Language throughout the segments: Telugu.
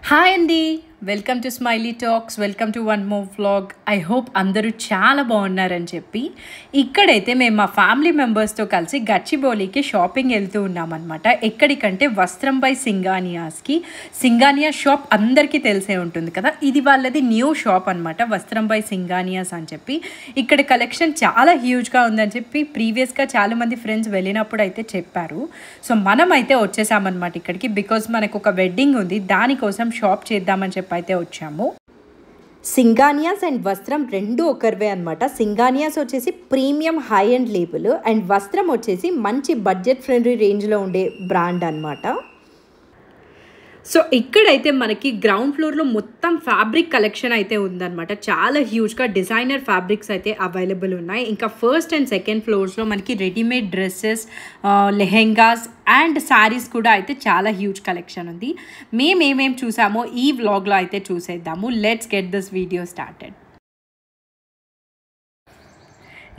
హాయ్ అండి. Welcome to smiley talks. Welcome to one more vlog. I hope అందరూ చాలా బాగున్నారని చెప్పి ఇక్కడైతే మేము మా ఫ్యామిలీ మెంబర్స్తో కలిసి గచ్చిబౌలికి షాపింగ్ వెళ్తూ ఉన్నామన్నమాట. ఎక్కడికంటే వస్త్రం బై సింగానియాస్కి. సింగానియా షాప్ అందరికీ తెలిసే ఉంటుంది కదా. ఇది వాళ్ళది న్యూ షాప్ అనమాట, వస్త్రం బై సింగానియాస్ అని చెప్పి. ఇక్కడ కలెక్షన్ చాలా హ్యూజ్గా ఉందని చెప్పి ప్రీవియస్గా చాలామంది ఫ్రెండ్స్ వెళ్ళినప్పుడు అయితే చెప్పారు. సో మనం అయితే వచ్చేసామన్నమాట ఇక్కడికి. బికాజ్ మనకు ఒక వెడ్డింగ్ ఉంది, దానికోసం షాప్ చేద్దామని చెప్పి అయితే వచ్చాము. సింగానియాస్ అండ్ వస్త్రం రెండు ఒకరివే అనమాట. సింగానియాస్ వచ్చేసి premium high and label, and వస్త్రం వచ్చేసి మంచి బడ్జెట్ ఫ్రెండ్లీ రేంజ్లో ఉండే బ్రాండ్ అనమాట. సో ఇక్కడైతే మనకి గ్రౌండ్ ఫ్లోర్లో మొత్తం ఫ్యాబ్రిక్ కలెక్షన్ అయితే ఉందన్నమాట. చాలా హ్యూజ్గా డిజైనర్ ఫ్యాబ్రిక్స్ అయితే అవైలబుల్ ఉన్నాయి. ఇంకా ఫస్ట్ అండ్ సెకండ్ ఫ్లోర్స్లో మనకి readymade dresses, lehengas and saris కూడా అయితే చాలా హ్యూజ్ కలెక్షన్ ఉంది. మేమేమేం చూసామో ఈ వ్లాగ్లో అయితే చూసేద్దాము. Let's get this video started.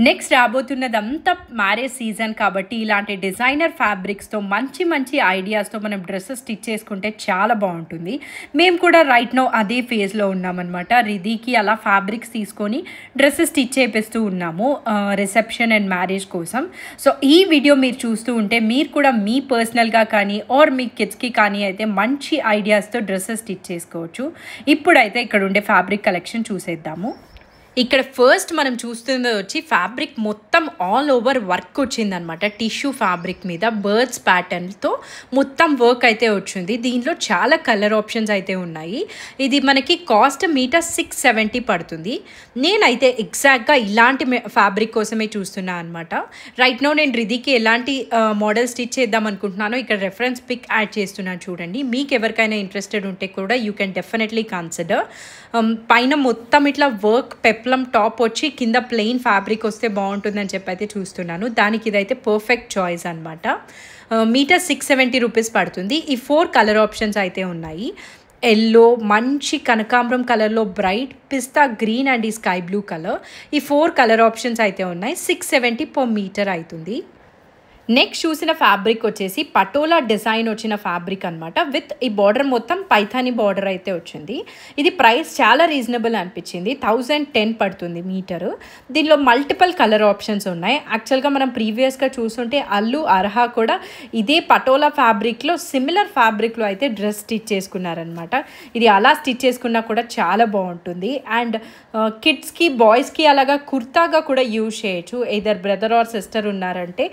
Next రాబోతున్నదంతా మ్యారేజ్ సీజన్ కాబట్టి ఇలాంటి డిజైనర్ ఫ్యాబ్రిక్స్తో మంచి మంచి ఐడియాస్తో మనం డ్రెస్సెస్ స్టిచ్ చేసుకుంటే చాలా బాగుంటుంది. మేము కూడా రైట్ నౌ అదే ఫేజ్లో ఉన్నామన్నమాట. రిధీకి అలా ఫ్యాబ్రిక్స్ తీసుకొని డ్రెస్సెస్ స్టిచ్ చేపిస్తూ ఉన్నాము రిసెప్షన్ అండ్ మ్యారేజ్ కోసం. సో ఈ వీడియో మీరు చూస్తూ ఉంటే మీరు కూడా మీ పర్సనల్గా కానీ ఆర్ మీ కిడ్స్కి కానీ అయితే మంచి ఐడియాస్తో డ్రెస్సెస్ స్టిచ్ చేసుకోవచ్చు. ఇప్పుడైతే ఇక్కడ ఉండే ఫ్యాబ్రిక్ కలెక్షన్ చూసేద్దాము. ఇక్కడ ఫస్ట్ మనం చూస్తుంది వచ్చి ఫ్యాబ్రిక్ మొత్తం ఆల్ ఓవర్ వర్క్ వచ్చిందనమాట. టిష్యూ ఫ్యాబ్రిక్ మీద బర్డ్స్ ప్యాటర్న్తో మొత్తం వర్క్ అయితే వచ్చింది. దీంట్లో చాలా కలర్ ఆప్షన్స్ అయితే ఉన్నాయి. ఇది మనకి కాస్ట్ మీటర్ 670 పడుతుంది. నేనైతే ఎగ్జాక్ట్గా ఇలాంటి ఫ్యాబ్రిక్ కోసమే చూస్తున్నా అనమాట. రైట్ నో నేను రిధీకి ఎలాంటి మోడల్ స్టిచ్ చేద్దాం అనుకుంటున్నానో ఇక్కడ రెఫరెన్స్ పిక్ యాడ్ చేస్తున్నాను చూడండి. మీకు ఎవరికైనా ఇంట్రెస్టెడ్ ఉంటే కూడా యూ కెన్ డెఫినెట్లీ కన్సిడర్. పైన మొత్తం ఇట్లా వర్క్ పెప్లం టాప్ వచ్చి కింద ప్లెయిన్ ఫ్యాబ్రిక్ వస్తే బాగుంటుందని చెప్పి అయితే చూస్తున్నాను. దానికి ఇదైతే పర్ఫెక్ట్ చాయిస్ అనమాట. మీటర్ 670 రూపీస్ పడుతుంది. ఈ 4 కలర్ ఆప్షన్స్ అయితే ఉన్నాయి. ఎల్లో, మంచి కనకాంబరం కలర్లో బ్రైట్, పిస్తా గ్రీన్ అండ్ ఈ స్కై బ్లూ కలర్. ఈ 4 కలర్ ఆప్షన్స్ అయితే ఉన్నాయి. 670 పర్ మీటర్ అవుతుంది. నెక్స్ట్ చూసిన ఫ్యాబ్రిక్ వచ్చేసి పటోలా డిజైన్ వచ్చిన ఫ్యాబ్రిక్ అనమాట. విత్ ఈ బార్డర్ మొత్తం పైథానీ బార్డర్ అయితే వచ్చింది. ఇది ప్రైస్ చాలా రీజనబుల్ అనిపించింది. 1010 పడుతుంది మీటరు. దీనిలో మల్టిపుల్ కలర్ ఆప్షన్స్ ఉన్నాయి. యాక్చువల్గా మనం ప్రీవియస్గా చూస్తుంటే అల్లు అర్హా కూడా ఇదే పటోలా ఫ్యాబ్రిక్లో సిమిలర్ ఫ్యాబ్రిక్లో అయితే డ్రెస్ స్టిచ్ చేసుకున్నారనమాట. ఇది అలా స్టిచ్ చేసుకున్నా కూడా చాలా బాగుంటుంది. అండ్ కిడ్స్కి బాయ్స్కి అలాగా కుర్తాగా కూడా యూజ్ చేయొచ్చు. ఎయిదర్ బ్రదర్ ఆర్ సిస్టర్ ఉన్నారంటే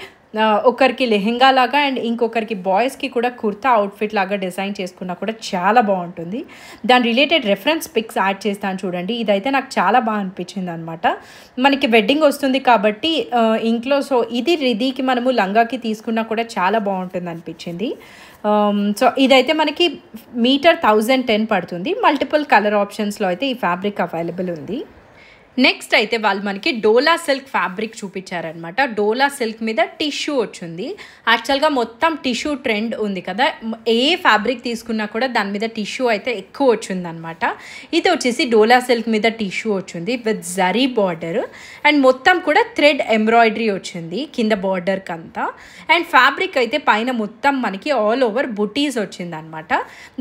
ఒకరికి లెహెంగా లాగా అండ్ ఇంకొకరికి బాయ్స్కి కూడా కుర్తా అవుట్ఫిట్ లాగా డిజైన్ చేసుకున్నా కూడా చాలా బాగుంటుంది. దాని రిలేటెడ్ రెఫరెన్స్ పిక్స్ యాడ్ చేస్తాను చూడండి. ఇదైతే నాకు చాలా బాగా అనిపించింది అనమాట. మనకి వెడ్డింగ్ వస్తుంది కాబట్టి ఇంట్లో సో ఇది రిధీకి మనము లంగాకి తీసుకున్నా కూడా చాలా బాగుంటుంది అనిపించింది. సో ఇదైతే మనకి మీటర్ 1010 పడుతుంది. మల్టిపుల్ కలర్ ఆప్షన్స్లో అయితే ఈ ఫ్యాబ్రిక్ అవైలబుల్ ఉంది. నెక్స్ట్ అయితే వాళ్ళు మనకి డోలా సిల్క్ ఫ్యాబ్రిక్ చూపించారనమాట. డోలా సిల్క్ మీద టిష్యూ వచ్చింది. యాక్చువల్గా మొత్తం టిష్యూ ట్రెండ్ ఉంది కదా, ఏ ఫ్యాబ్రిక్ తీసుకున్నా కూడా దాని మీద టిష్యూ అయితే ఎక్కువ వచ్చిందనమాట. ఇది వచ్చేసి డోలా సిల్క్ మీద టిష్యూ వచ్చింది విత్ జరీ బార్డర్ అండ్ మొత్తం కూడా థ్రెడ్ ఎంబ్రాయిడరీ వచ్చింది కింద బార్డర్కి అంతా. అండ్ ఫ్యాబ్రిక్ అయితే పైన మొత్తం మనకి ఆల్ ఓవర్ బుటీస్ వచ్చిందనమాట.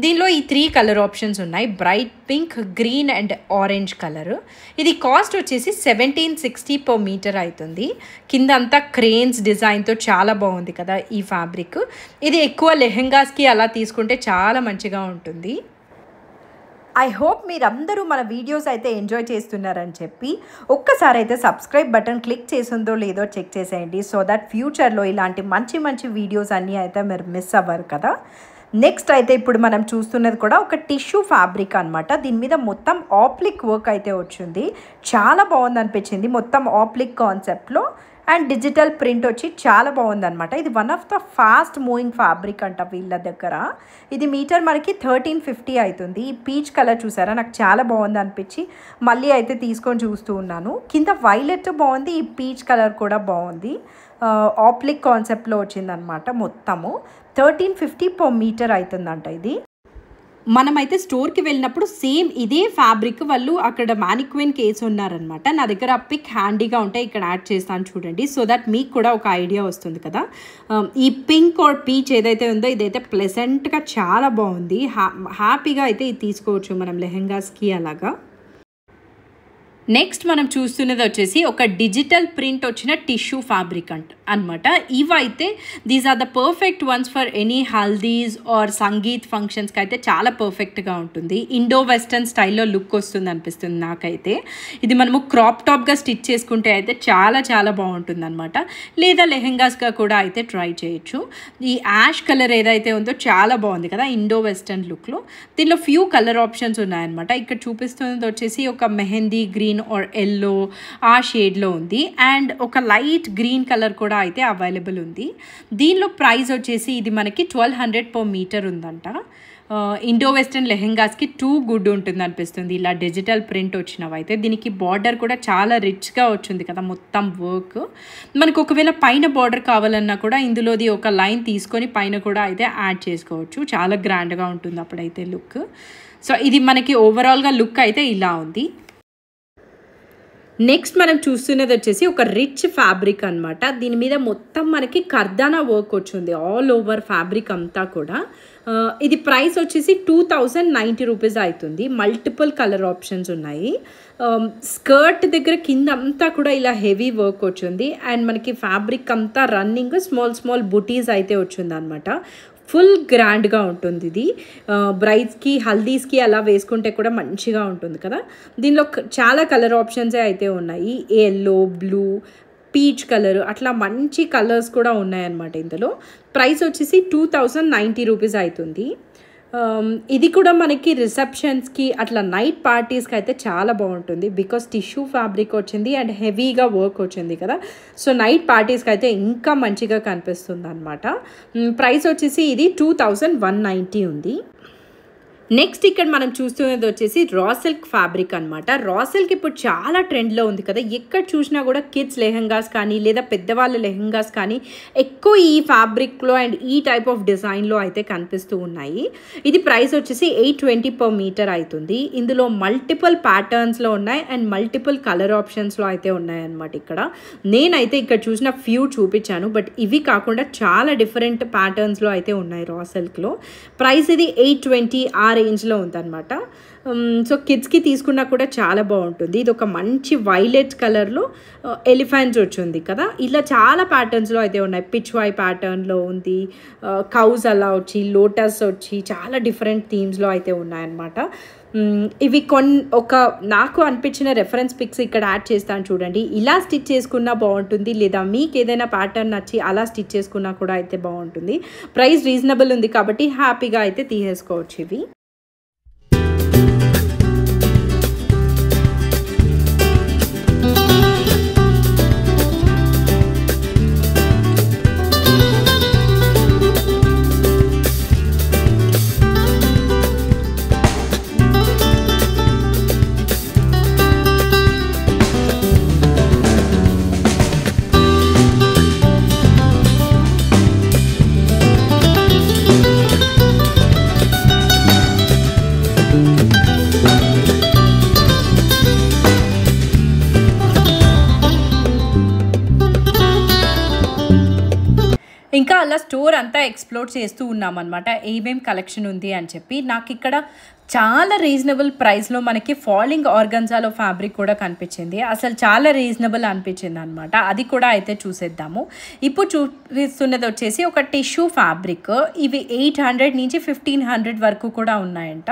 దీనిలో ఈ 3 కలర్ ఆప్షన్స్ ఉన్నాయి. Bright pink, green and orange colour. ఇది కాస్ట్ వచ్చేసి 1760 పర్ మీటర్ అవుతుంది. కింద అంతా క్రేన్స్ డిజైన్తో చాలా బాగుంది కదా ఈ ఫ్యాబ్రిక్. ఇది ఎక్కువ లెహెంగాస్కి అలా తీసుకుంటే చాలా మంచిగా ఉంటుంది. ఐ హోప్ మీరందరూ మన వీడియోస్ అయితే ఎంజాయ్ చేస్తున్నారని చెప్పి ఒక్కసారి అయితే సబ్స్క్రైబ్ బటన్ క్లిక్ చేసిందో లేదో చెక్ చేసేయండి. సో దట్ ఫ్యూచర్లో ఇలాంటి మంచి మంచి వీడియోస్ అన్నీ అయితే మీరు మిస్ అవ్వరు కదా. నెక్స్ట్ అయితే ఇప్పుడు మనం చూస్తున్నది కూడా ఒక టిష్యూ ఫ్యాబ్రిక్ అనమాట. దీని మీద మొత్తం ఆప్లిక్ వర్క్ అయితే వచ్చింది. చాలా బాగుంది అనిపించింది. మొత్తం ఆప్లిక్ కాన్సెప్ట్లో అండ్ డిజిటల్ ప్రింట్ వచ్చి చాలా బాగుందనమాట. ఇది one of the fast moving fabric అంట వీళ్ళ దగ్గర. ఇది మీటర్ మనకి 1350 అవుతుంది. ఈ పీచ్ కలర్ చూసారా, నాకు చాలా బాగుంది అనిపించి మళ్ళీ అయితే తీసుకొని చూస్తూ ఉన్నాను. కింద వైలెట్ బాగుంది, ఈ పీచ్ కలర్ కూడా బాగుంది. ఆప్లిక్ కాన్సెప్ట్లో వచ్చిందనమాట. మొత్తము 1350 పర్ మీటర్ అవుతుందంట ఇది. మనమైతే స్టోర్కి వెళ్ళినప్పుడు సేమ్ ఇదే ఫ్యాబ్రిక్ వాళ్ళు అక్కడ మ్యానిక్విన్ కేసు ఉన్నారనమాట. నా దగ్గర ఆ పిక్ హ్యాండీగా ఉంటే ఇక్కడ యాడ్ చేస్తాను చూడండి, సో దట్ మీకు కూడా ఒక ఐడియా వస్తుంది కదా. ఈ పింక్ ఆర్ పీచ్ ఏదైతే ఉందో ఇదైతే ప్లెజెంట్గా చాలా బాగుంది. హ్యాపీగా అయితే ఇది తీసుకోవచ్చు మనం లెహెంగాస్కి అలాగా. నెక్స్ట్ మనం చూస్తున్నది వచ్చేసి ఒక డిజిటల్ ప్రింట్ వచ్చిన టిష్యూ ఫ్యాబ్రిక్ అనమాట. ఇవైతే these are the perfect ones for any haldis or sangeet ఫంక్షన్స్కి అయితే చాలా పర్ఫెక్ట్గా ఉంటుంది. ఇండో వెస్టర్న్ స్టైల్లో లుక్ వస్తుంది అనిపిస్తుంది నాకైతే. ఇది మనము క్రాప్ టాప్గా స్టిచ్ చేసుకుంటే అయితే చాలా చాలా బాగుంటుంది అనమాట, లేదా లెహెంగాస్గా కూడా అయితే ట్రై చేయొచ్చు. ఈ యాష్ కలర్ ఏదైతే ఉందో చాలా బాగుంది కదా ఇండో వెస్టర్న్ లుక్లో. దీనిలో ఫ్యూ కలర్ ఆప్షన్స్ ఉన్నాయన్నమాట. ఇక్కడ చూపిస్తున్నది వచ్చేసి ఒక మెహందీ గ్రీన్ ఆర్ ఎల్లో ఆ షేడ్లో ఉంది, అండ్ ఒక లైట్ గ్రీన్ కలర్ కూడా అయితే అవైలబుల్ ఉంది. దీనిలో ప్రైస్ వచ్చేసి ఇది మనకి 1200 per మీటర్ ఉందంట. ఇండో వెస్టర్న్ లెహెంగాస్కి టూ గుడ్ ఉంటుంది అనిపిస్తుంది ఇలా డిజిటల్ ప్రింట్ వచ్చినవి అయితే. దీనికి బార్డర్ కూడా చాలా రిచ్గా వచ్చింది కదా మొత్తం వర్క్. మనకు ఒకవేళ పైన బార్డర్ కావాలన్నా కూడా ఇందులోది ఒక లైన్ తీసుకొని పైన కూడా అయితే యాడ్ చేసుకోవచ్చు. చాలా గ్రాండ్గా ఉంటుంది అప్పుడైతే లుక్. సో ఇది మనకి ఓవరాల్గా లుక్ అయితే ఇలా ఉంది. నెక్స్ట్ మనం చూస్తున్నది వచ్చేసి ఒక రిచ్ ఫ్యాబ్రిక్ అనమాట. దీని మీద మొత్తం మనకి కర్దానా వర్క్ వచ్చింది ఆల్ ఓవర్ ఫ్యాబ్రిక్ అంతా కూడా. ఇది ప్రైస్ వచ్చేసి 2090 రూపీస్ అవుతుంది. మల్టిపుల్ కలర్ ఆప్షన్స్ ఉన్నాయి. స్కర్ట్ దగ్గర కింద అంతా కూడా ఇలా హెవీ వర్క్ వచ్చింది, అండ్ మనకి ఫ్యాబ్రిక్ అంతా రన్నింగ్ స్మాల్ బుటీస్ అయితే వచ్చింది అనమాట. ఫుల్ గ్రాండ్గా ఉంటుంది ఇది. బ్రైడ్స్కి హల్దీస్కి అలా వేసుకుంటే కూడా మంచిగా ఉంటుంది కదా. దీనిలో చాలా కలర్ ఆప్షన్సే అయితే ఉన్నాయి. ఎల్లో, బ్లూ, పీచ్ కలర్ అట్లా మంచి కలర్స్ కూడా ఉన్నాయన్నమాట. ఇందులో ప్రైస్ వచ్చేసి 2090 రూపీస్ అవుతుంది. ఇది కూడా మనకి రిసెప్షన్స్కి అట్లా నైట్ పార్టీస్కి అయితే చాలా బాగుంటుంది, బికాస్ టిష్యూ ఫ్యాబ్రిక్ వచ్చింది అండ్ హెవీగా వర్క్ వచ్చింది కదా. సో నైట్ పార్టీస్కి అయితే ఇంకా మంచిగా కనిపిస్తుంది అనమాట. ప్రైస్ వచ్చేసి ఇది 2190 ఉంది. నెక్స్ట్ ఇక్కడ మనం చూస్తున్నది వచ్చేసి రా సిల్క్ ఫ్యాబ్రిక్ అనమాట. రా సిల్క్ ఇప్పుడు చాలా ట్రెండ్లో ఉంది కదా. ఎక్కడ చూసినా కూడా కిడ్స్ లెహెంగాస్ కానీ లేదా పెద్దవాళ్ళ లెహెంగాస్ కానీ ఎక్కువ ఈ ఫ్యాబ్రిక్లో అండ్ ఈ టైప్ ఆఫ్ డిజైన్లో అయితే కనిపిస్తూ ఉన్నాయి. ఇది ప్రైస్ వచ్చేసి 820 per మీటర్ అవుతుంది. ఇందులో మల్టిపుల్ ప్యాటర్న్స్లో ఉన్నాయి అండ్ మల్టిపుల్ కలర్ ఆప్షన్స్లో అయితే ఉన్నాయన్నమాట. ఇక్కడ నేనైతే ఇక్కడ చూసిన ఫ్యూ చూపించాను, బట్ ఇవి కాకుండా చాలా డిఫరెంట్ ప్యాటర్న్స్లో అయితే ఉన్నాయి రా సిల్క్లో. ప్రైస్ ఇది 820 ఆ రేంజ్లో ఉందన్నమాట. సో కిడ్స్కి తీసుకున్నా కూడా చాలా బాగుంటుంది. ఇది ఒక మంచి వైలెట్ కలర్లో ఎలిఫెంట్స్ వచ్చింది కదా. ఇలా చాలా ప్యాటర్న్స్లో అయితే ఉన్నాయి. పిచ్ వై ప్యాటర్న్లో ఉంది, కౌస్ అలా వచ్చి, లోటస్ వచ్చి, చాలా డిఫరెంట్ థీమ్స్లో అయితే ఉన్నాయన్నమాట. ఇవి ఒక నాకు అనిపించిన రెఫరెన్స్ పిక్స్ ఇక్కడ యాడ్ చేస్తాను చూడండి. ఇలా స్టిచ్ చేసుకున్నా బాగుంటుంది, లేదా మీకు ఏదైనా ప్యాటర్న్ నచ్చి అలా స్టిచ్ చేసుకున్నా కూడా అయితే బాగుంటుంది. ప్రైస్ రీజనబుల్ ఉంది కాబట్టి హ్యాపీగా అయితే తీసేసుకోవచ్చు ఇవి. ఇంకా అలా స్టోర్ అంతా ఎక్స్ప్లోర్ చేస్తూ ఉన్నామన్నమాట, ఏమేం కలెక్షన్ ఉంది అని చెప్పి. నాకు ఇక్కడ చాలా రీజనబుల్ ప్రైస్లో మనకి ఫాలింగ్ ఆర్గన్జాలో ఫ్యాబ్రిక్ కూడా కనిపించింది. అసలు చాలా రీజనబుల్ అనిపించింది అనమాట. అది కూడా అయితే చూసేద్దాము. ఇప్పుడు చూపిస్తున్నది వచ్చేసి ఒక టిష్యూ ఫ్యాబ్రిక్. ఇవి 800 నుంచి 1500 వరకు కూడా ఉన్నాయంట.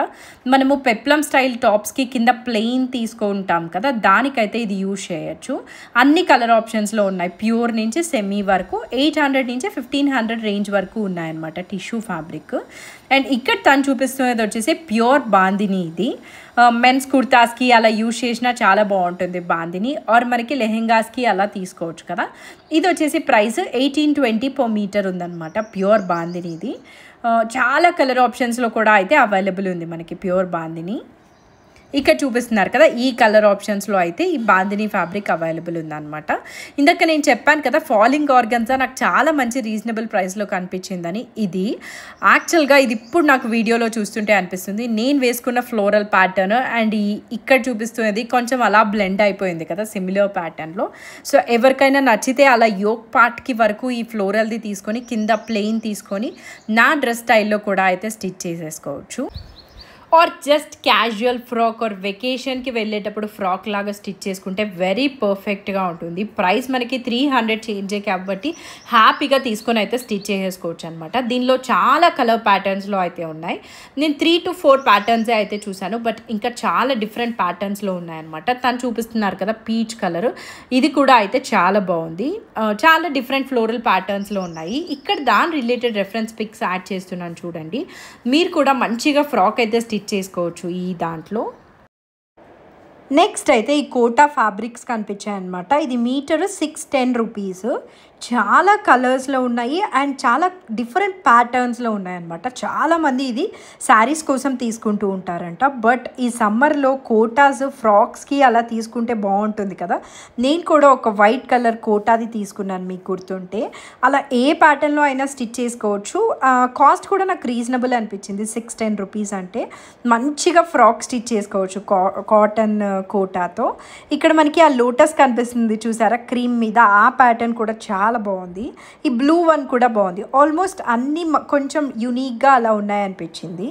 మనము పెప్లం స్టైల్ టాప్స్కి కింద ప్లెయిన్ తీసుకుంటాం కదా, దానికైతే ఇది యూజ్ చేయొచ్చు. అన్ని కలర్ ఆప్షన్స్లో ఉన్నాయి, ప్యూర్ నుంచి సెమీ వరకు. 800 నుంచి 1500 రేంజ్ వరకు ఉన్నాయన్నమాట టిష్యూ ఫ్యాబ్రిక్. అండ్ ఇక్కడ తను చూపిస్తున్నది వచ్చేసి ప్యూర్ బాందిని. ఇది మెన్స్ కుర్తాస్కి అలా యూజ్ చేసినా చాలా బాగుంటుంది బాందిని, ఆర్ మనకి లెహెంగాస్కి అలా తీసుకోవచ్చు కదా. ఇది వచ్చేసి ప్రైస్ 1820 per మీటర్ ఉందన్నమాట ప్యూర్ బాందిని. ఇది చాలా కలర్ ఆప్షన్స్లో కూడా అయితే అవైలబుల్ ఉంది మనకి ప్యూర్ బాందిని. ఇక్కడ చూపిస్తున్నారు కదా, ఈ కలర్ ఆప్షన్స్లో అయితే ఈ బాందిని ఫ్యాబ్రిక్ అవైలబుల్ ఉందన్నమాట. ఇందాక నేను చెప్పాను కదా ఫాలింగ్ ఆర్గన్జా నాకు చాలా మంచి రీజనబుల్ ప్రైస్లో కనిపించిందని. ఇది యాక్చువల్గా ఇది ఇప్పుడు నాకు వీడియోలో చూస్తుంటే అనిపిస్తుంది నేను వేసుకున్న ఫ్లోరల్ ప్యాటర్న్ అండ్ ఇక్కడ చూపిస్తున్నది కొంచెం అలా బ్లెండ్ అయిపోయింది కదా సిమిలర్ ప్యాటర్న్లో. సో ఎవరికైనా నచ్చితే అలా యోక్ పార్ట్కి వరకు ఈ ఫ్లోరల్ది తీసుకొని కింద ప్లెయిన్ తీసుకొని నా డ్రెస్ స్టైల్లో కూడా అయితే స్టిచ్ చేసేసుకోవచ్చు. Or just casual frock or వెకేషన్కి వెళ్ళేటప్పుడు ఫ్రాక్ లాగా స్టిచ్ చేసుకుంటే వెరీ పర్ఫెక్ట్గా ఉంటుంది. ప్రైస్ మనకి 300 చేంజే కాబట్టి హ్యాపీగా తీసుకొని అయితే స్టిచ్ చేసేసుకోవచ్చు అనమాట. దీనిలో చాలా కలర్ ప్యాటర్న్స్లో అయితే ఉన్నాయి. నేను 3 to 4 ప్యాటర్న్సే అయితే చూశాను, బట్ ఇంకా చాలా డిఫరెంట్ ప్యాటర్న్స్లో ఉన్నాయన్నమాట. తను చూపిస్తున్నారు కదా పీచ్ కలర్, ఇది కూడా అయితే చాలా బాగుంది. చాలా డిఫరెంట్ ఫ్లోరల్ ప్యాటర్న్స్లో ఉన్నాయి. ఇక్కడ దాని రిలేటెడ్ రెఫరెన్స్ పిక్స్ యాడ్ చేస్తున్నాను చూడండి. మీరు కూడా మంచిగా ఫ్రాక్ అయితే స్టిచ్ చేసుకోవచ్చు ఈ దాంట్లో. నెక్స్ట్ అయితే ఈ కోటా ఫ్యాబ్రిక్స్ కనిపించాయి అనమాట. ఇది మీటర్ 610 రూపీస్. చాలా కలర్స్లో ఉన్నాయి అండ్ చాలా డిఫరెంట్ ప్యాటర్న్స్లో ఉన్నాయన్నమాట. చాలామంది ఇది శారీస్ కోసం తీసుకుంటూ ఉంటారంట, బట్ ఈ సమ్మర్లో కోటాస్ ఫ్రాక్స్కి అలా తీసుకుంటే బాగుంటుంది కదా. నేను కూడా ఒక వైట్ కలర్ కోటాది తీసుకున్నాను మీకు గుర్తుంటే. అలా ఏ ప్యాటర్న్లో అయినా స్టిచ్ చేసుకోవచ్చు. కాస్ట్ కూడా నాకు రీజనబుల్ అనిపించింది. 610 రూపీస్ అంటే మంచిగా ఫ్రాక్ స్టిచ్ చేసుకోవచ్చు కాటన్ కోటాతో. ఇక్కడ మనకి ఆ లోటస్ కనిపిస్తుంది చూసారా క్రీమ్ మీద, ఆ ప్యాటర్న్ కూడా చాలా బాగుంది. ఈ బ్లూ వన్ కూడా బాగుంది. ఆల్మోస్ట్ అన్నీ కొంచెం యూనిక్గా అలా ఉన్నాయనిపించింది.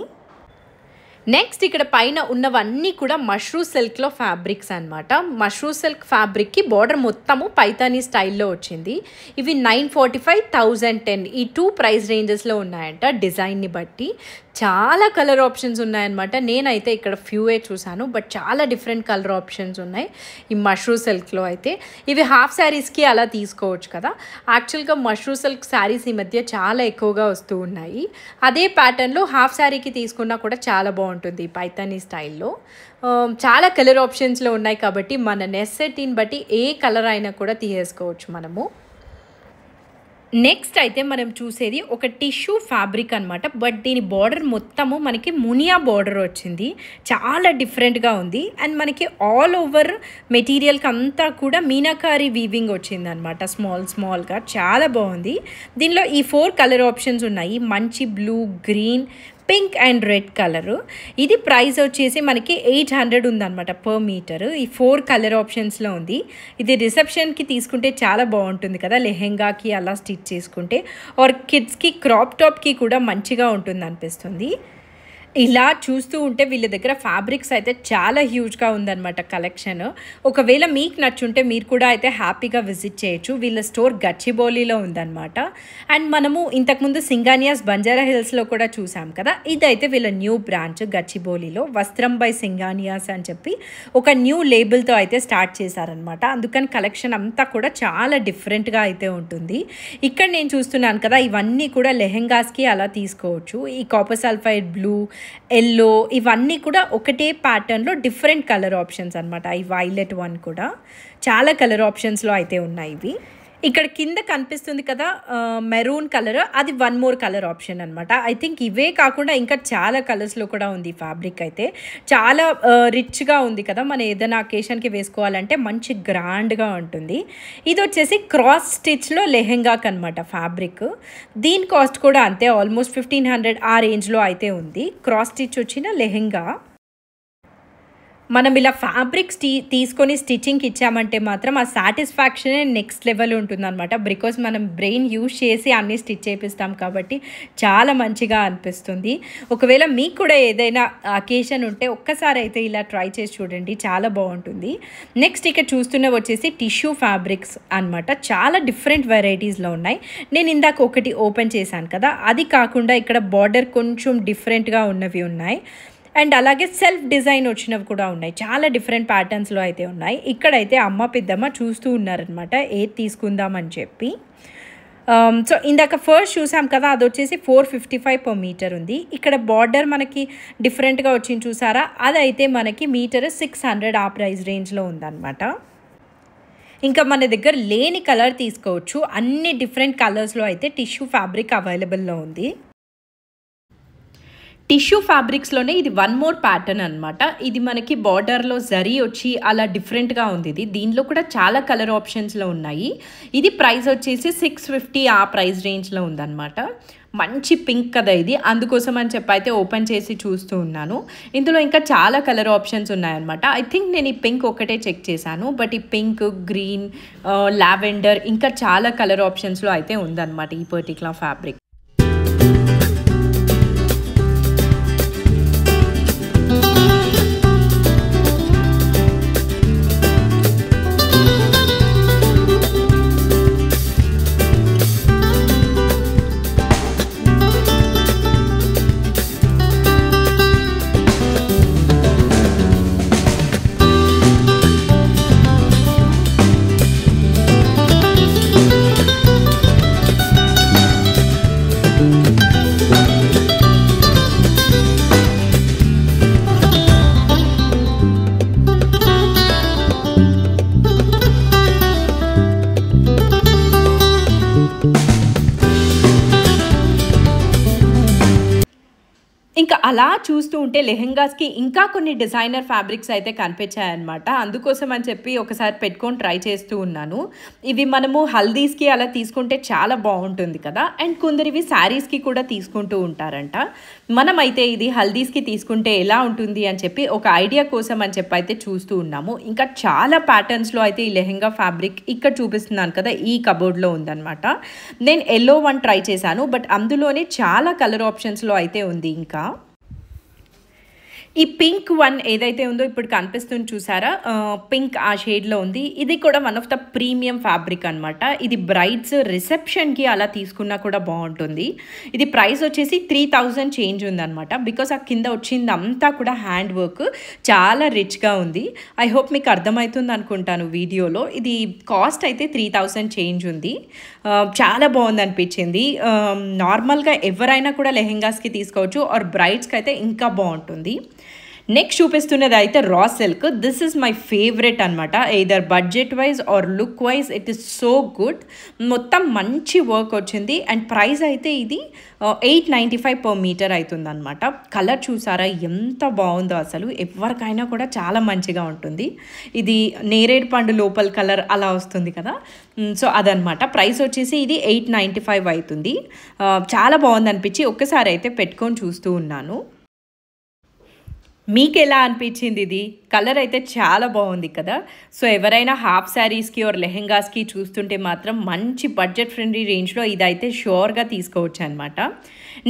నెక్స్ట్ ఇక్కడ పైన ఉన్నవన్నీ కూడా మష్రూ సిల్క్లో ఫ్యాబ్రిక్స్ అనమాట. మష్రూ సిల్క్ ఫ్యాబ్రిక్కి బార్డర్ మొత్తము పైతానీ స్టైల్లో వచ్చింది. ఇవి 945, 1010 ఈ 2 ప్రైస్ రేంజెస్లో ఉన్నాయంట డిజైన్ని బట్టి. చాలా కలర్ ఆప్షన్స్ ఉన్నాయన్నమాట. నేనైతే ఇక్కడ ఫ్యూవే చూసాను, బట్ చాలా డిఫరెంట్ కలర్ ఆప్షన్స్ ఉన్నాయి ఈ మష్రూ సిల్క్లో అయితే. ఇవి హాఫ్ శారీస్కి అలా తీసుకోవచ్చు కదా. యాక్చువల్గా మష్రూ సిల్క్ శారీస్ ఈ మధ్య చాలా ఎక్కువగా వస్తూ ఉన్నాయి. అదే ప్యాటర్న్లో హాఫ్ శారీకి తీసుకున్నా కూడా చాలా బాగుంటుంది పైతానీ స్టైల్లో. చాలా కలర్ ఆప్షన్స్లో ఉన్నాయి కాబట్టి మన నెసెసిటీని బట్టి ఏ కలర్ అయినా కూడా తీసేసుకోవచ్చు మనము. నెక్స్ట్ అయితే మనం చూసేది ఒక టిష్యూ ఫ్యాబ్రిక్ అనమాట, బట్ దీని బార్డర్ మొత్తము మనకి మునియా బార్డర్ వచ్చింది. చాలా డిఫరెంట్గా ఉంది అండ్ మనకి ఆల్ ఓవర్ మెటీరియల్కి అంతా కూడా మీనాకారి వీవింగ్ వచ్చింది అనమాట. స్మాల్గా చాలా బాగుంది. దీనిలో ఈ 4 కలర్ ఆప్షన్స్ ఉన్నాయి. మంచి blue, green, pink and red colour. ఇది ప్రైస్ వచ్చేసి మనకి 800 ఉందన్నమాట పర్ మీటర్. ఈ 4 కలర్ ఆప్షన్స్లో ఉంది. ఇది రిసెప్షన్కి తీసుకుంటే చాలా బాగుంటుంది కదా, లెహెంగాకి అలా స్టిచ్ చేసుకుంటే, ఆర్ కిడ్స్కి క్రాప్ టాప్కి కూడా మంచిగా ఉంటుంది అనిపిస్తుంది. ఇలా చూస్తూ ఉంటే వీళ్ళ దగ్గర ఫ్యాబ్రిక్స్ అయితే చాలా హ్యూజ్గా ఉందన్నమాట కలెక్షన్. ఒకవేళ మీకు నచ్చుంటే మీరు కూడా అయితే హ్యాపీగా విజిట్ చేయొచ్చు. వీళ్ళ స్టోర్ గచ్చిబౌలిలో ఉందన్నమాట. అండ్ మనము ఇంతకుముందు సింగానియాస్ బంజారా హిల్స్లో కూడా చూసాం కదా, ఇదైతే వీళ్ళ న్యూ బ్రాంచ్ గచ్చిబౌలిలో వస్త్రం బై సింగానియాస్ అని చెప్పి ఒక న్యూ లేబుల్తో అయితే స్టార్ట్ చేశారనమాట. అందుకని కలెక్షన్ అంతా కూడా చాలా డిఫరెంట్గా అయితే ఉంటుంది. ఇక్కడ నేను చూస్తున్నాను కదా, ఇవన్నీ కూడా లెహెంగాస్కి అలా తీసుకోవచ్చు. ఈ కాపర్ సల్ఫైడ్ బ్లూ, ఎల్లో ఇవన్నీ కూడా ఒకటే ప్యాటర్న్లో డిఫరెంట్ కలర్ ఆప్షన్స్ అనమాట. ఈ వైలెట్ వన్ కూడా చాలా కలర్ ఆప్షన్స్లో అయితే ఉన్నాయి ఇవి. ఇక్కడ కింద కనిపిస్తుంది కదా మెరూన్ కలర్, అది 1 more కలర్ ఆప్షన్ అనమాట. ఐ థింక్ ఇవే కాకుండా ఇంకా చాలా కలర్స్లో కూడా ఉంది. ఫ్యాబ్రిక్ అయితే చాలా రిచ్గా ఉంది కదా, మన ఏదైనా అకేషన్కి వేసుకోవాలంటే మంచి గ్రాండ్గా ఉంటుంది. ఇది వచ్చేసి క్రాస్ స్టిచ్లో లెహెంగాకి అనమాట ఫ్యాబ్రిక్. దీని కాస్ట్ కూడా అంతే, ఆల్మోస్ట్ 1500 ఆ రేంజ్లో అయితే ఉంది. క్రాస్ స్టిచ్ వచ్చిన లెహెంగా. మనం ఇలా ఫ్యాబ్రిక్స్ తీసుకొని స్టిచ్చింగ్కి ఇచ్చామంటే మాత్రం ఆ సాటిస్ఫాక్షనే నెక్స్ట్ లెవెల్ ఉంటుందన్నమాట. బికాస్ మనం బ్రెయిన్ యూజ్ చేసి అన్నీ స్టిచ్ చేపిస్తాం కాబట్టి చాలా మంచిగా అనిపిస్తుంది. ఒకవేళ మీకు కూడా ఏదైనా అకేషన్ ఉంటే ఒక్కసారి అయితే ఇలా ట్రై చేసి చూడండి, చాలా బాగుంటుంది. నెక్స్ట్ ఇక్కడ చూస్తున్నవి వచ్చేసి టిష్యూ ఫ్యాబ్రిక్స్ అనమాట. చాలా డిఫరెంట్ వెరైటీస్లో ఉన్నాయి. నేను ఇందాక ఒకటి ఓపెన్ చేశాను కదా, అది కాకుండా ఇక్కడ బార్డర్ కొంచెం డిఫరెంట్గా ఉన్నవి ఉన్నాయి. అండ్ అలాగే సెల్ఫ్ డిజైన్ వచ్చినవి కూడా ఉన్నాయి. చాలా డిఫరెంట్ ప్యాటర్న్స్లో అయితే ఉన్నాయి. ఇక్కడైతే అమ్మ పెద్దమ్మ చూస్తూ ఉన్నారనమాట ఏది తీసుకుందామని చెప్పి. సో ఇందాక ఫస్ట్ చూసాం కదా, అది వచ్చేసి 455 per meter ఉంది. ఇక్కడ బార్డర్ మనకి డిఫరెంట్గా వచ్చింది చూసారా, అదైతే మనకి మీటర్ 600 ఆ ప్రైస్ రేంజ్లో ఉందన్నమాట. ఇంకా మన దగ్గర లేని కలర్ తీసుకోవచ్చు. అన్ని డిఫరెంట్ కలర్స్లో అయితే టిష్యూ ఫ్యాబ్రిక్ అవైలబుల్లో ఉంది. టిష్యూ ఫ్యాబ్రిక్స్లోనే ఇది వన్ మోర్ ప్యాటర్న్ అనమాట. ఇది మనకి బార్డర్లో జరీ వచ్చి అలా డిఫరెంట్గా ఉంది. దీనిలో కూడా చాలా కలర్ ఆప్షన్స్లో ఉన్నాయి. ఇది ప్రైస్ వచ్చేసి 650 ఆ ప్రైస్ రేంజ్లో ఉందన్నమాట. మంచి పింక్ కదా ఇది, అందుకోసం అని చెప్పి అయితే ఓపెన్ చేసి చూస్తూ ఉన్నాను. ఇందులో ఇంకా చాలా కలర్ ఆప్షన్స్ ఉన్నాయన్నమాట. ఐ థింక్ నేను ఈ పింక్ ఒకటే చెక్ చేశాను, బట్ ఈ పింక్, గ్రీన్, లావెండర్ ఇంకా చాలా కలర్ ఆప్షన్స్లో అయితే ఉందన్నమాట ఈ పర్టికులర్ ఫ్యాబ్రిక్. ఇంకా అలా చూస్తూ ఉంటే లెహెంగాస్కి ఇంకా కొన్ని డిజైనర్ ఫ్యాబ్రిక్స్ అయితే కనిపించాయన్నమాట. అందుకోసం అని చెప్పి ఒకసారి పెట్టుకొని ట్రై చేస్తూ ఉన్నాను. ఇవి మనము హల్దీస్కి అలా తీసుకుంటే చాలా బాగుంటుంది కదా, అండ్ కొందరివి శారీస్కి కూడా తీసుకుంటూ ఉంటారంట. మనమైతే ఇది హల్దీస్కి తీసుకుంటే ఎలా ఉంటుంది అని చెప్పి ఒక ఐడియా కోసం అని చెప్పి అయితే చూస్తూ ఉన్నాము. ఇంకా చాలా ప్యాటర్న్స్లో అయితే ఈ లెహెంగా ఫ్యాబ్రిక్ ఇక్కడ చూపిస్తున్నాను కదా, ఈ కబోర్డ్లో ఉందన్నమాట. నేను ఎల్లో వన్ ట్రై చేశాను, బట్ అందులోనే చాలా కలర్ ఆప్షన్స్లో అయితే ఉంది. ఇంకా ఈ పింక్ వన్ ఏదైతే ఉందో ఇప్పుడు కనిపిస్తుంది చూసారా, పింక్ ఆ షేడ్లో ఉంది. ఇది కూడా one of the premium fabric అనమాట. ఇది బ్రైడ్స్ రిసెప్షన్కి అలా తీసుకున్నా కూడా బాగుంటుంది. ఇది ప్రైస్ వచ్చేసి 3000 చేంజ్ ఉందన్నమాట. బికాస్ ఆ కింద వచ్చింది అంతా కూడా హ్యాండ్ వర్క్, చాలా రిచ్గా ఉంది. ఐ హోప్ మీకు అర్థమవుతుంది అనుకుంటాను వీడియోలో. ఇది కాస్ట్ అయితే 3000 చేంజ్ ఉంది. చాలా బాగుంది అనిపించింది. నార్మల్గా ఎవరైనా కూడా లెహెంగాస్కి తీసుకోవచ్చు, ఆర్ బ్రైడ్స్కి అయితే ఇంకా బాగుంటుంది. నెక్స్ట్ చూపిస్తున్నది అయితే raw silk. This is my favourite అనమాట. Either budget wise or look wise it is so good. మొత్తం మంచి వర్క్ వచ్చింది, అండ్ ప్రైస్ అయితే ఇది 895 per meter అవుతుంది అనమాట. కలర్ చూసారా ఎంత బాగుందో, అసలు ఎవరికైనా కూడా చాలా మంచిగా ఉంటుంది. ఇది నేరేడు పండు లోపల కలర్ అలా వస్తుంది కదా, సో అదనమాట. ప్రైస్ వచ్చేసి ఇది 895 అవుతుంది. చాలా బాగుంది అనిపించి ఒక్కసారి అయితే పెట్టుకొని చూస్తూ ఉన్నాను. మీకు ఎలా అనిపించింది? ఇది కలర్ అయితే చాలా బాగుంది కదా. సో ఎవరైనా హాఫ్ శారీస్కి ఆర్ లెహెంగాస్కి చూస్తుంటే మాత్రం మంచి బడ్జెట్ ఫ్రెండ్లీ రేంజ్లో ఇదైతే షూర్గా తీసుకోవచ్చు అనమాట.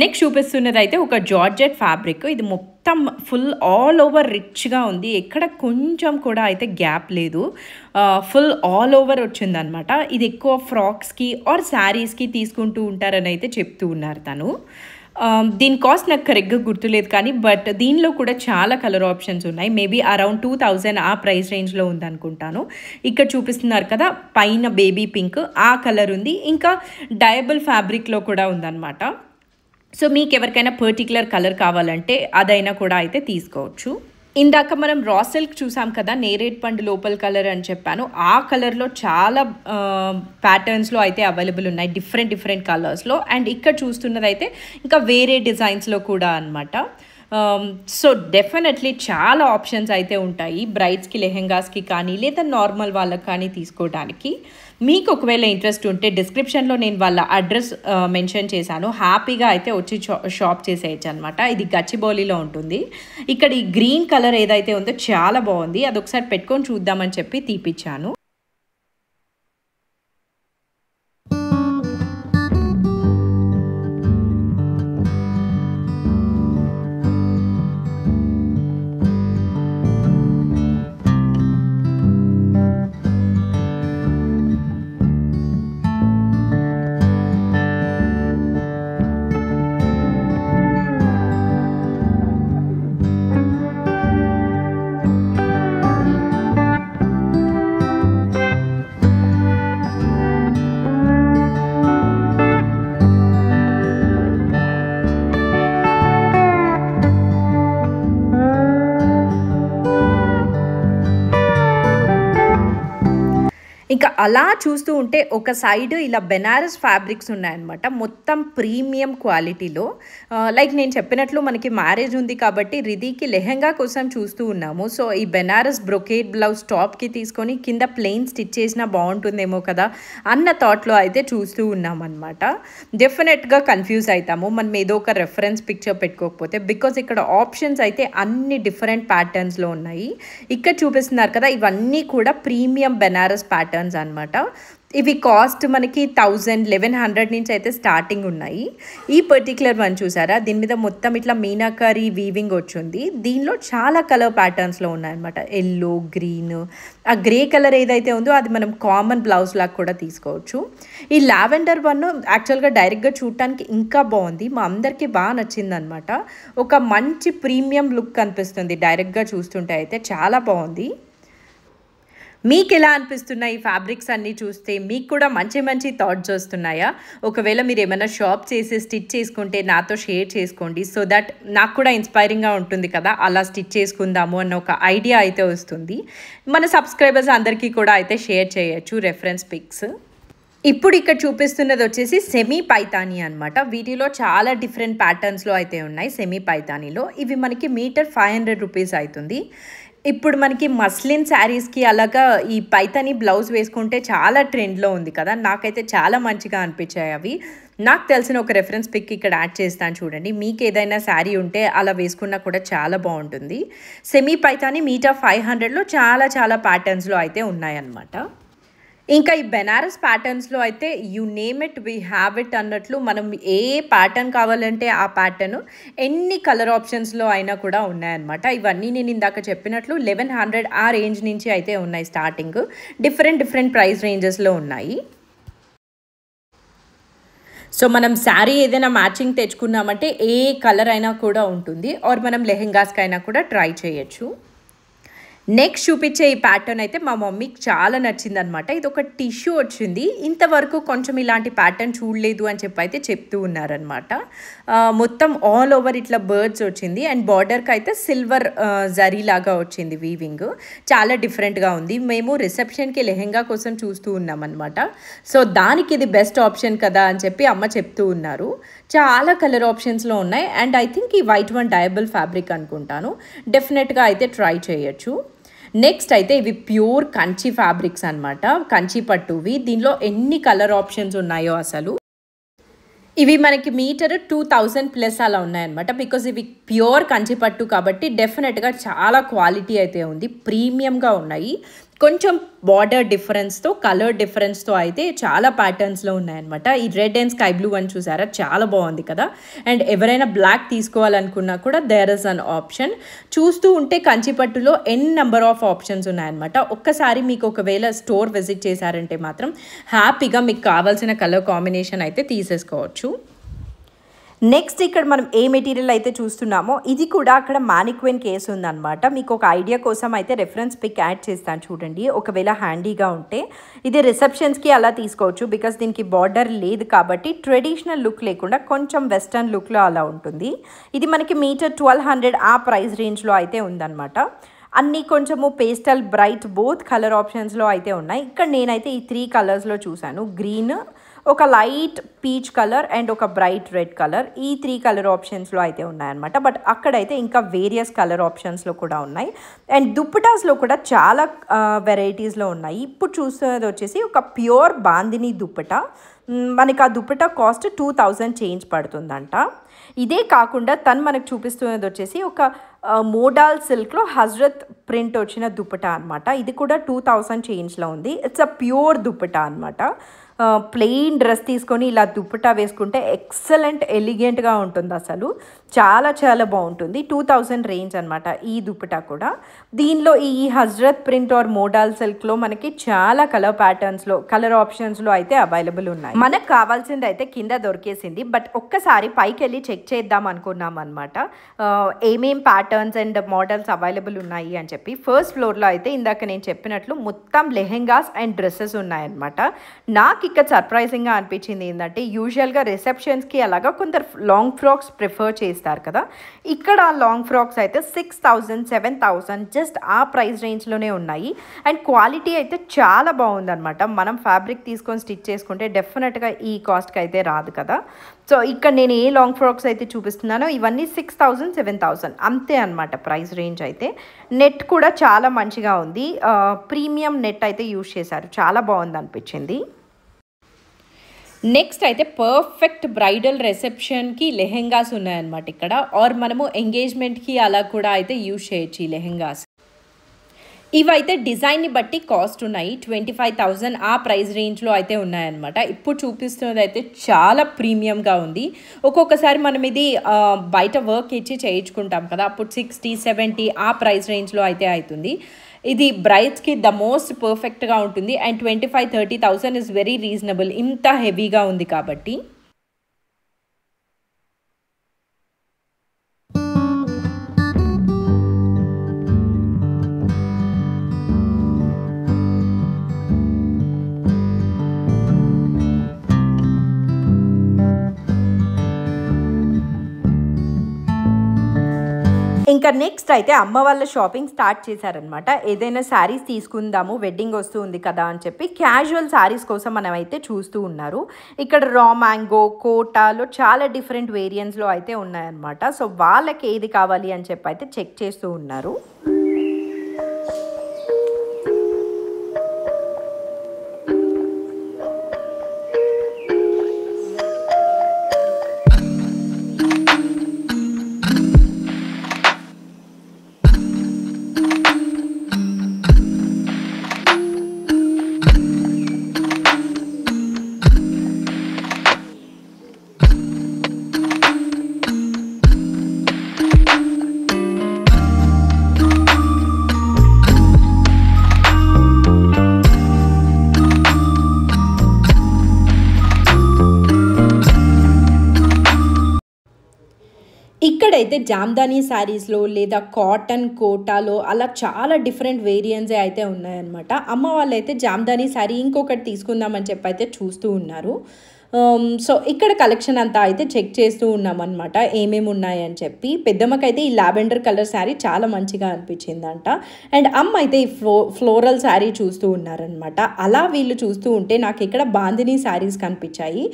నెక్స్ట్ చూపిస్తున్నది అయితే ఒక జార్జెట్ ఫ్యాబ్రిక్. ఇది మొత్తం ఫుల్ ఆల్ ఓవర్ రిచ్గా ఉంది, ఎక్కడ కొంచెం కూడా అయితే గ్యాప్ లేదు. ఫుల్ ఆల్ ఓవర్ వచ్చిందనమాట. ఇది ఎక్కువ ఫ్రాక్స్కి ఆర్ శారీస్కి తీసుకుంటూ ఉంటారని అయితే చెప్తూ ఉన్నారు తను. దీని కాస్ట్ నాకు కరెక్ట్గా గుర్తులేదు కానీ, బట్ దీనిలో కూడా చాలా కలర్ ఆప్షన్స్ ఉన్నాయి. మేబీ అరౌండ్ 2000 ఆ ప్రైస్ రేంజ్లో ఉందనుకుంటాను. ఇక్కడ చూపిస్తున్నారు కదా, పైన బేబీ పింక్ ఆ కలర్ ఉంది, ఇంకా డయబుల్ ఫ్యాబ్రిక్లో కూడా ఉందన్నమాట. సో మీకు ఎవరికైనా పర్టికులర్ కలర్ కావాలంటే అదైనా కూడా అయితే తీసుకోవచ్చు. ఇందాక మనం రా సిల్క్ చూసాం కదా, నేరేడ్ పండు లోపల కలర్ అని చెప్పాను. ఆ కలర్లో చాలా ప్యాటర్న్స్లో అయితే అవైలబుల్ ఉన్నాయి, డిఫరెంట్ కలర్స్లో. అండ్ ఇక్కడ చూస్తున్నది అయితే ఇంకా వేరే డిజైన్స్లో కూడా అనమాట. సో డెఫినెట్లీ చాలా ఆప్షన్స్ అయితే ఉంటాయి బ్రైడ్స్కి, లెహెంగాస్కి కానీ లేదా నార్మల్ వాళ్ళకి కానీ తీసుకోవడానికి. మీకు ఒకవేళ ఇంట్రెస్ట్ ఉంటే డిస్క్రిప్షన్లో నేను వాళ్ళ అడ్రస్ మెన్షన్ చేశాను, హ్యాపీగా అయితే వచ్చి షాప్ చేసేయచ్చు అనమాట. ఇది గచ్చిబౌలిలో ఉంటుంది. ఇక్కడ ఈ గ్రీన్ కలర్ ఏదైతే ఉందో చాలా బాగుంది, అదొకసారి పెట్టుకొని చూద్దామని చెప్పి తీపిచ్చాను. ఇంకా అలా చూస్తూ ఉంటే ఒక సైడ్ ఇలా బెనారస్ ఫ్యాబ్రిక్స్ ఉన్నాయన్నమాట. మొత్తం ప్రీమియం క్వాలిటీలో. లైక్ నేను చెప్పినట్లు మనకి మ్యారేజ్ ఉంది కాబట్టి రిధీకి లెహెంగా కోసం చూస్తూ ఉన్నాము. సో ఈ బెనారస్ బ్రొకేడ్ బ్లౌజ్ టాప్కి తీసుకొని కింద ప్లెయిన్ స్టిచ్ చేసినా బాగుంటుందేమో కదా అన్న థాట్లో అయితే చూస్తూ ఉన్నామన్నమాట. డెఫినెట్గా కన్ఫ్యూజ్ అవుతాము మనం ఏదో ఒక రెఫరెన్స్ పిక్చర్ పెట్టుకోకపోతే. బికాజ్ ఇక్కడ ఆప్షన్స్ అయితే అన్ని డిఫరెంట్ ప్యాటర్న్స్లో ఉన్నాయి. ఇక్కడ చూపిస్తున్నారు కదా, ఇవన్నీ కూడా ప్రీమియం బెనారస్ ప్యాటర్న్స్ అన్నమాట. ఇవి కాస్ట్ మనకి 1100 నుంచి అయితే స్టార్టింగ్ ఉన్నాయి. ఈ పర్టిక్యులర్ వన్ చూసారా, దీని మీద మొత్తం ఇట్లా మీనాకారి వీవింగ్ వచ్చింది. దీనిలో చాలా కలర్ ప్యాటర్న్స్లో ఉన్నాయన్నమాట. ఎల్లో, గ్రీన్, ఆ గ్రే కలర్ ఏదైతే ఉందో అది మనం కామన్ బ్లౌజ్ లాగా కూడా తీసుకోవచ్చు. ఈ లావెండర్ వన్ యాక్చువల్గా డైరెక్ట్గా చూడటానికి ఇంకా బాగుంది, మా అందరికీ బాగా నచ్చింది అనమాట. ఒక మంచి ప్రీమియం లుక్ అనిపిస్తుంది డైరెక్ట్గా చూస్తుంటే, అయితే చాలా బాగుంది. మీకు ఎలా అనిపిస్తున్నాయి ఈ ఫ్యాబ్రిక్స్ అన్నీ చూస్తే? మీకు కూడా మంచి మంచి థాట్స్ వస్తున్నాయా? ఒకవేళ మీరు ఏమైనా షాప్ చేసి స్టిచ్ చేసుకుంటే నాతో షేర్ చేసుకోండి. సో దట్ నాకు కూడా ఇన్స్పైరింగ్గా ఉంటుంది కదా, అలా స్టిచ్ చేసుకుందాము అన్న ఒక ఐడియా అయితే వస్తుంది. మన సబ్స్క్రైబర్స్ అందరికీ కూడా అయితే షేర్ చేయొచ్చు రెఫరెన్స్ పిక్స్. ఇప్పుడు ఇక్కడ చూపిస్తున్నది వచ్చేసి సెమీ పైతానీ అనమాట. వీటిలో చాలా డిఫరెంట్ ప్యాటర్న్స్లో అయితే ఉన్నాయి సెమీ పైతానీలో. ఇవి మనకి మీటర్ 500 రూపీస్ అవుతుంది. ఇప్పుడు మనకి మస్లిన్ శారీస్కి అలాగా ఈ పైతానీ బ్లౌజ్ వేసుకుంటే చాలా ట్రెండ్లో ఉంది కదా, నాకైతే చాలా మంచిగా అనిపించాయి అవి. నాకు తెలిసిన ఒక రెఫరెన్స్ పిక్ ఇక్కడ యాడ్ చేస్తాను చూడండి. మీకు ఏదైనా శారీ ఉంటే అలా వేసుకున్నా కూడా చాలా బాగుంటుంది. సెమీ పైతానీ మీటర్ 500లో చాలా చాలా ప్యాటర్న్స్లో అయితే ఉన్నాయన్నమాట. ఇంకా ఈ బెనారస్ ప్యాటర్న్స్లో అయితే you name it we have it అన్నట్లు మనం ఏ ప్యాటర్న్ కావాలంటే ఆ ప్యాటర్న్ ఎన్ని కలర్ ఆప్షన్స్లో అయినా కూడా ఉన్నాయన్నమాట. ఇవన్నీ నేను ఇందాక చెప్పినట్లు 1100 ఆ రేంజ్ నుంచి అయితే ఉన్నాయి స్టార్టింగ్. డిఫరెంట్ ప్రైస్ రేంజెస్లో ఉన్నాయి. సో మనం శారీ ఏదైనా మ్యాచింగ్ తెచ్చుకున్నామంటే ఏ కలర్ అయినా కూడా ఉంటుంది, ఆర్ మనం లెహెంగాస్కి అయినా కూడా ట్రై చేయొచ్చు. నెక్స్ట్ చూపించే ఈ ప్యాటర్న్ అయితే మా మమ్మీకి చాలా నచ్చింది అనమాట. ఇది ఒక టిష్యూ వచ్చింది, ఇంతవరకు కొంచెం ఇలాంటి ప్యాటర్న్ చూడలేదు అని చెప్పి అయితే చెప్తూ ఉన్నారనమాట. మొత్తం ఆల్ ఓవర్ ఇట్లా బర్డ్స్ వచ్చింది అండ్ బార్డర్కి అయితే సిల్వర్ జరీ లాగా వచ్చింది వీవింగ్. చాలా డిఫరెంట్గా ఉంది. మేము రిసెప్షన్కి లెహెంగా కోసం చూస్తూ ఉన్నామన్నమాట. సో దానికి ఇది బెస్ట్ ఆప్షన్ కదా అని చెప్పి అమ్మ చెప్తూ ఉన్నారు. చాలా కలర్ ఆప్షన్స్లో ఉన్నాయి అండ్ ఐ థింక్ ఈ వైట్ వన్ డయబుల్ ఫ్యాబ్రిక్ అనుకుంటాను. డెఫినెట్గా అయితే ట్రై చేయొచ్చు. నెక్స్ట్ అయితే ఇవి ప్యూర్ కంచి ఫ్యాబ్రిక్స్ అనమాట, కంచి పట్టువి. దీనిలో ఎన్ని కలర్ ఆప్షన్స్ ఉన్నాయో అసలు. ఇవి మనకి మీటర్ 2000+ అలా ఉన్నాయన్నమాట. బికాజ్ ఇవి ప్యూర్ కంచి పట్టు కాబట్టి డెఫినెట్గా చాలా క్వాలిటీ అయితే ఉంది, ప్రీమియంగా ఉన్నాయి. కొంచెం బార్డర్ డిఫరెన్స్తో, కలర్ డిఫరెన్స్తో అయితే చాలా ప్యాటర్న్స్లో ఉన్నాయన్నమాట. ఈ రెడ్ అండ్ స్కై బ్లూ అని చూసారా, చాలా బాగుంది కదా. అండ్ ఎవరైనా బ్లాక్ తీసుకోవాలనుకున్నా కూడా దేర్ ఇస్ అన్ ఆప్షన్. చూస్తూ ఉంటే కంచిపట్టులో నెంబర్ ఆఫ్ ఆప్షన్స్ ఉన్నాయన్నమాట. ఒక్కసారి మీకు ఒకవేళ స్టోర్ విజిట్ చేశారంటే మాత్రం హ్యాపీగా మీకు కావాల్సిన కలర్ కాంబినేషన్ అయితే తీసేసుకోవచ్చు. నెక్స్ట్ ఇక్కడ మనం ఏ మెటీరియల్ అయితే చూస్తున్నామో ఇది కూడా అక్కడ మానిక్విన్ కేసు ఉందన్నమాట. మీకు ఒక ఐడియా కోసం అయితే రెఫరెన్స్ పిక్ యాడ్ చేస్తాను చూడండి, ఒకవేళ హ్యాండీగా ఉంటే. ఇది రిసెప్షన్స్కి అలా తీసుకోవచ్చు బికాస్ దీనికి బార్డర్ లేదు కాబట్టి ట్రెడిషనల్ లుక్ లేకుండా కొంచెం వెస్టర్న్ లుక్లో అలా ఉంటుంది. ఇది మనకి మీటర్ 1200 ఆ ప్రైస్ రేంజ్లో అయితే ఉందన్నమాట. అన్నీ కొంచెము పేస్టల్, బ్రైట్ బోత్ కలర్ ఆప్షన్స్లో అయితే ఉన్నాయి. ఇక్కడ నేనైతే ఈ 3 కలర్స్లో చూశాను. గ్రీన్, ఒక లైట్ పీచ్ కలర్ అండ్ ఒక బ్రైట్ రెడ్ కలర్. ఈ 3 కలర్ ఆప్షన్స్లో అయితే ఉన్నాయన్నమాట. బట్ అక్కడైతే ఇంకా వేరియస్ కలర్ ఆప్షన్స్లో కూడా ఉన్నాయి. అండ్ దుప్పటాస్లో కూడా చాలా వెరైటీస్లో ఉన్నాయి. ఇప్పుడు చూస్తున్నది వచ్చేసి ఒక ప్యూర్ బాందిని దుప్పటా. మనకి ఆ దుప్పటా కాస్ట్ 2000 చేంజ్ పడుతుందంట. ఇదే కాకుండా తను మనకు చూపిస్తున్నది వచ్చేసి ఒక మోడాల్ సిల్క్లో హజ్రత్ ప్రింట్ వచ్చిన దుప్పటా అనమాట. ఇది కూడా 2000 చేంజ్లో ఉంది. ఇట్స్ అ ప్యూర్ దుప్పటా అనమాట. ప్లెయిన్ డ్రెస్ తీసుకొని ఇలా దుప్పటా వేసుకుంటే ఎక్సలెంట్ ఎలిగెంట్గా ఉంటుంది అసలు. చాలా చాలా బాగుంటుంది. 2000 రేంజ్ అనమాట ఈ దుప్పటా కూడా. దీనిలో ఈ హజ్రత్ ప్రింట్ ఆర్ మోడాల్ సిల్క్లో మనకి చాలా కలర్ ప్యాటర్న్స్లో, కలర్ ఆప్షన్స్లో అయితే అవైలబుల్ ఉన్నాయి. మనకు కావాల్సింది అయితే కింద దొరికేసింది. బట్ ఒక్కసారి పైకి వెళ్ళి చెక్ చేద్దాం అనుకున్నాం అనమాట, ఏమేం ప్యాటర్న్స్ అండ్ మోడల్స్ అవైలబుల్ ఉన్నాయి అని చెప్పి. ఫస్ట్ ఫ్లోర్లో అయితే ఇందాక నేను చెప్పినట్లు మొత్తం లెహెంగాస్ అండ్ డ్రెస్సెస్ ఉన్నాయన్నమాట. నాకు ఇక్కడ సర్ప్రైజింగ్గా అనిపించింది ఏంటంటే యూజువల్గా రిసెప్షన్స్కి అలాగా కొందరు లాంగ్ ఫ్రాక్స్ ప్రిఫర్ చేస్తారు కదా, ఇక్కడ లాంగ్ ఫ్రాక్స్ అయితే 6,000 7,000 జస్ట్ ఆ ప్రైస్ రేంజ్లోనే ఉన్నాయి. అండ్ క్వాలిటీ అయితే చాలా బాగుందన్నమాట. మనం ఫ్యాబ్రిక్ తీసుకొని స్టిచ్ చేసుకుంటే డెఫినెట్గా ఈ కాస్ట్కి అయితే రాదు కదా. సో ఇక్కడ నేను ఏ లాంగ్ ఫ్రాక్స్ అయితే చూపిస్తున్నానో ఇవన్నీ 6,000 7,000 అంతే అనమాట ప్రైస్ రేంజ్ అయితే. నెట్ కూడా చాలా మంచిగా ఉంది, ప్రీమియం నెట్ అయితే యూజ్ చేశారు, చాలా బాగుంది అనిపించింది. నెక్స్ట్ అయితే పర్ఫెక్ట్ బ్రైడల్ రిసెప్షన్కి లెహెంగాస్ ఉన్నాయన్నమాట ఇక్కడ, ఆర్ మనము ఎంగేజ్మెంట్కి అలా కూడా అయితే యూజ్ చేయొచ్చు ఈ లెహెంగాస్. ఇవైతే డిజైన్ని బట్టి కాస్ట్ ఉన్నాయి, 25,000 ఆ ప్రైస్ రేంజ్లో అయితే ఉన్నాయన్నమాట. ఇప్పుడు చూపిస్తున్నది అయితే చాలా ప్రీమియంగా ఉంది. ఒక్కొక్కసారి మనం ఇది బయట వర్క్ ఇచ్చి చేయించుకుంటాం కదా, అప్పుడు 60 70 ఆ ప్రైస్ రేంజ్లో అయితే అవుతుంది. ఇది బ్రైడ్స్కి ద మోస్ట్ పర్ఫెక్ట్గా ఉంటుంది. అండ్ 25,000-30,000 ఇస్ వెరీ రీజనబుల్, ఇంత హెవీగా ఉంది కాబట్టి. ఇంకా నెక్స్ట్ అయితే అమ్మ వాళ్ళ షాపింగ్ స్టార్ట్ చేశారనమాట. ఏదైనా శారీస్ తీసుకుందాము, వెడ్డింగ్ వస్తుంది కదా అని చెప్పి క్యాజువల్ శారీస్ కోసం మనం అయితే చూస్తూ ఉన్నారు. ఇక్కడ రా మ్యాంగో, కోటాలో చాలా డిఫరెంట్ వేరియంట్స్లో అయితే ఉన్నాయన్నమాట. సో వాళ్ళకి ఏది కావాలి అని చెప్పి అయితే చెక్ చేస్తూ ఉన్నారు. ఇక్కడైతే జామ్దానీ శారీస్లో లేదా కాటన్ కోటాలో అలా చాలా డిఫరెంట్ వేరియంట్స్ అయితే ఉన్నాయన్నమాట. అమ్మ వాళ్ళు అయితే జామ్దానీ శారీ ఇంకొకటి తీసుకుందామని చెప్పి అయితే చూస్తూ ఉన్నారు. సో ఇక్కడ కలెక్షన్ అంతా అయితే చెక్ చేస్తూ ఉన్నామన్నమాట, ఏమేమి ఉన్నాయని చెప్పి. పెద్దమ్మకైతే ఈ లావెండర్ కలర్ శారీ చాలా మంచిగా అనిపించిందంట. అండ్ అమ్మ అయితే ఈ ఫ్లోరల్ శారీ చూస్తూ ఉన్నారనమాట. అలా వీళ్ళు చూస్తూ ఉంటే నాకు ఇక్కడ బాందినీ శారీస్ కనిపించాయి.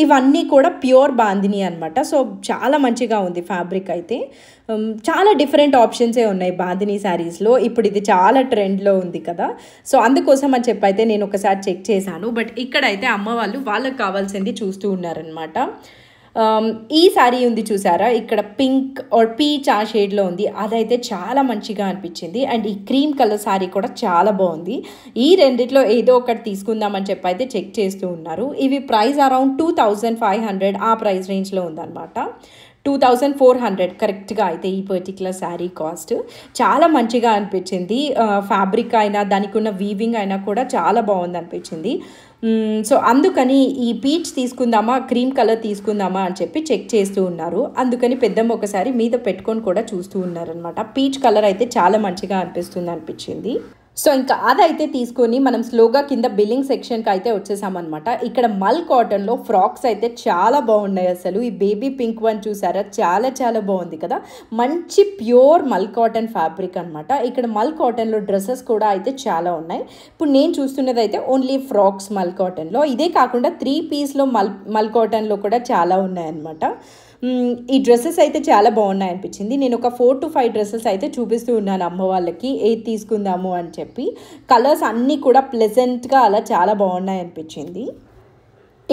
ఇవన్నీ కూడా ప్యూర్ బాందినీ అనమాట. సో చాలా మంచిగా ఉంది ఫ్యాబ్రిక్ అయితే. చాలా డిఫరెంట్ ఆప్షన్సే ఉన్నాయి బాందినీ శారీస్లో. ఇప్పుడు ఇది చాలా ట్రెండ్లో ఉంది కదా, సో అందుకోసం అని చెప్పి అయితే నేను ఒకసారి చెక్ చేశాను. బట్ ఇక్కడైతే అమ్మ వాళ్ళు వాళ్ళకి కావాల్సింది చూస్తూ ఉన్నారనమాట. ఈ శారీ ఉంది చూసారా, ఇక్కడ పింక్ ఆర్ పీచ్ ఆ షేడ్లో ఉంది, అదైతే చాలా మంచిగా అనిపించింది. అండ్ ఈ క్రీమ్ కలర్ శారీ కూడా చాలా బాగుంది. ఈ రెండిట్లో ఏదో ఒకటి తీసుకుందామని చెప్పి అయితే చెక్ చేస్తూ ఉన్నారు. ఇవి ప్రైస్ అరౌండ్ 2,500 ఆ ప్రైస్ రేంజ్లో ఉందన్నమాట. 2,400 కరెక్ట్గా అయితే ఈ పర్టికులర్ శారీ కాస్ట్. చాలా మంచిగా అనిపించింది. ఫ్యాబ్రిక్ అయినా దానికి ఉన్న వీవింగ్ అయినా కూడా చాలా బాగుంది అనిపించింది. సో అందుకని ఈ పీచ్ తీసుకుందామా, క్రీమ్ కలర్ తీసుకుందామా అని చెప్పి చెక్ చేస్తూ ఉన్నారు. అందుకని పెద్దమ్మ ఒకసారి మీద పెట్టుకొని కూడా చూస్తూ ఉన్నారనమాట. పీచ్ కలర్ అయితే చాలా మంచిగా అనిపించింది. సో ఇంకా అదైతే తీసుకొని మనం స్లోగా కింద బిల్లింగ్ సెక్షన్కి అయితే వచ్చేసామన్నమాట. ఇక్కడ మల్ కాటన్లో ఫ్రాక్స్ అయితే చాలా బాగున్నాయి అసలు. ఈ బేబీ పింక్ వన్ చూసారా, చాలా చాలా బాగుంది కదా. మంచి ప్యూర్ మల్ కాటన్ ఫ్యాబ్రిక్ అనమాట. ఇక్కడ మల్ కాటన్లో డ్రెస్సెస్ కూడా అయితే చాలా ఉన్నాయి. ఇప్పుడు నేను చూస్తున్నది అయితే ఓన్లీ ఫ్రాక్స్ మల్ కాటన్లో. ఇదే కాకుండా 3 పీస్లో మల్ కాటన్లో కూడా చాలా ఉన్నాయన్నమాట. ఈ డ్రెస్సెస్ అయితే చాలా బాగున్నాయి అనిపించింది. నేను ఒక 4 to 5 డ్రెస్సెస్ అయితే చూపిస్తూ ఉన్నాను అమ్మ వాళ్ళకి, ఏది తీసుకుందాము అని చెప్పి. కలర్స్ అన్నీ కూడా ప్లెజెంట్గా అలా చాలా బాగున్నాయి అనిపించింది.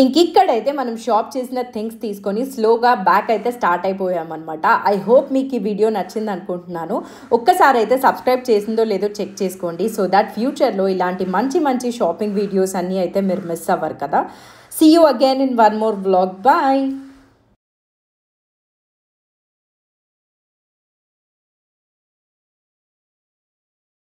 ఇంకిక్కడైతే మనం షాప్ చేసిన థింగ్స్ తీసుకొని స్లోగా బ్యాక్ అయితే స్టార్ట్ అయిపోయామన్నమాట. ఐ హోప్ మీకు ఈ వీడియో నచ్చింది అనుకుంటున్నాను. ఒక్కసారి అయితే సబ్స్క్రైబ్ చేసిందో లేదో చెక్ చేసుకోండి, సో దట్ ఫ్యూచర్లో ఇలాంటి మంచి మంచి షాపింగ్ వీడియోస్ అన్నీ అయితే మీరు మిస్ అవ్వరు కదా. See you again in one more vlog. Bye.